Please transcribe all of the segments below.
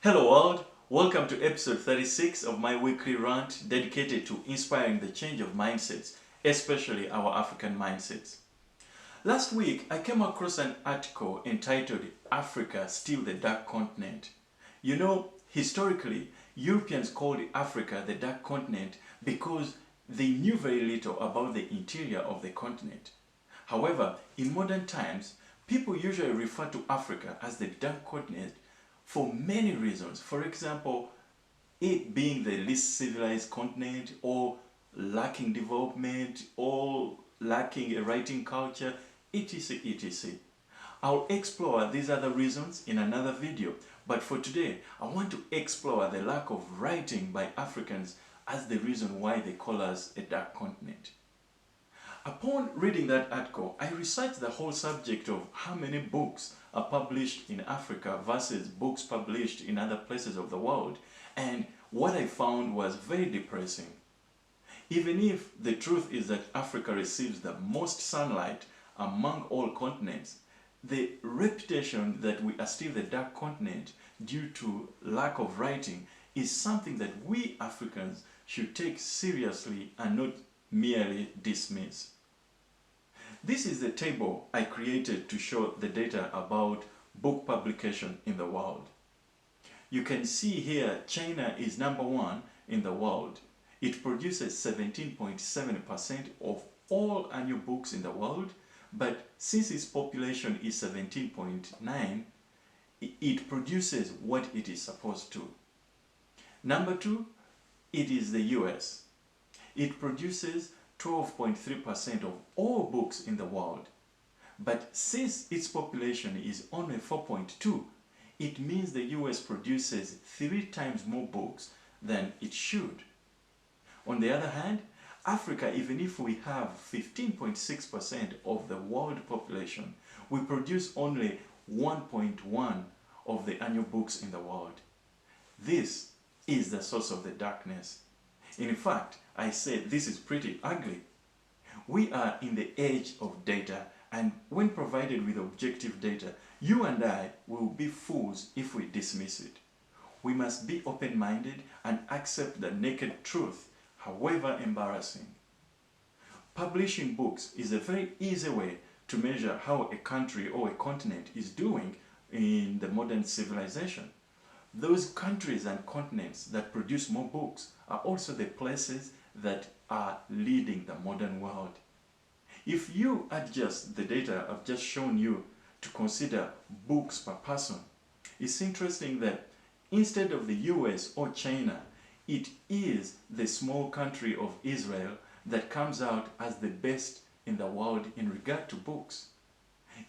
Hello world, welcome to episode 36 of my weekly rant dedicated to inspiring the change of mindsets, especially our African mindsets. Last week, I came across an article entitled Africa Still the Dark Continent. You know, historically, Europeans called Africa the Dark Continent because they knew very little about the interior of the continent. However, in modern times, people usually refer to Africa as the Dark Continent for many reasons. For example, it being the least civilized continent, or lacking development, or lacking a writing culture, etc. etc. I'll explore these other reasons in another video, but for today I want to explore the lack of writing by Africans as the reason why they call us a dark continent. Upon reading that article, I researched the whole subject of how many books are published in Africa versus books published in other places of the world, and what I found was very depressing. Even if the truth is that Africa receives the most sunlight among all continents, the reputation that we are still the dark continent due to lack of writing is something that we Africans should take seriously and not merely dismiss. This is the table I created to show the data about book publication in the world. You can see here China is number one in the world. It produces 17.7% of all annual books in the world, but since its population is 17.9, it produces what it is supposed to. Number two, it is the US. It produces 12.3% of all books in the world. But since its population is only 4.2, it means the US produces 3 times more books than it should. On the other hand, Africa, even if we have 15.6% of the world population, we produce only 1.1 of the annual books in the world. This is the source of the darkness. In fact, I say this is pretty ugly. We are in the age of data, and when provided with objective data, you and I will be fools if we dismiss it. We must be open-minded and accept the naked truth, however embarrassing. Publishing books is a very easy way to measure how a country or a continent is doing in the modern civilization. Those countries and continents that produce more books are also the places that are leading the modern world. If you adjust the data I've just shown you to consider books per person, it's interesting that instead of the US or China, it is the small country of Israel that comes out as the best in the world in regard to books.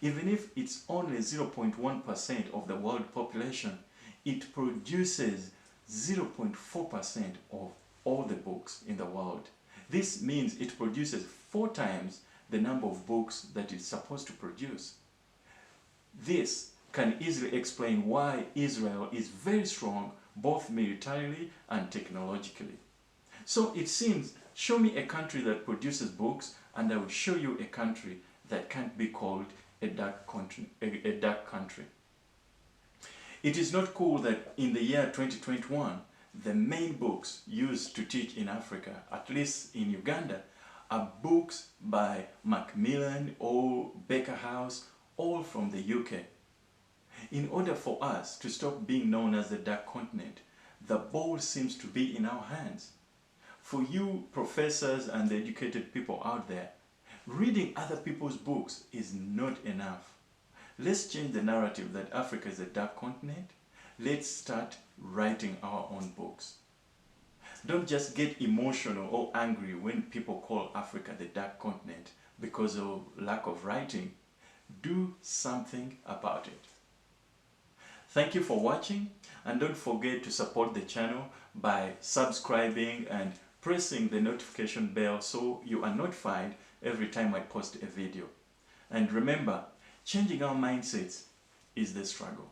Even if it's only 0.1% of the world population, it produces 0.4% of all the books in the world. This means it produces 4 times the number of books that it's supposed to produce. This can easily explain why Israel is very strong both militarily and technologically. So it seems, show me a country that produces books and I will show you a country that can't be called a dark country. It is not cool that in the year 2021, the main books used to teach in Africa, at least in Uganda, are books by Macmillan or Baker House, all from the UK. In order for us to stop being known as the dark continent, the ball seems to be in our hands. For you professors and the educated people out there, reading other people's books is not enough. Let's change the narrative that Africa is a dark continent. Let's start writing our own books. Don't just get emotional or angry when people call Africa the dark continent because of lack of writing. Do something about it. Thank you for watching, and don't forget to support the channel by subscribing and pressing the notification bell so you are notified every time I post a video. And remember, changing our mindsets is the struggle.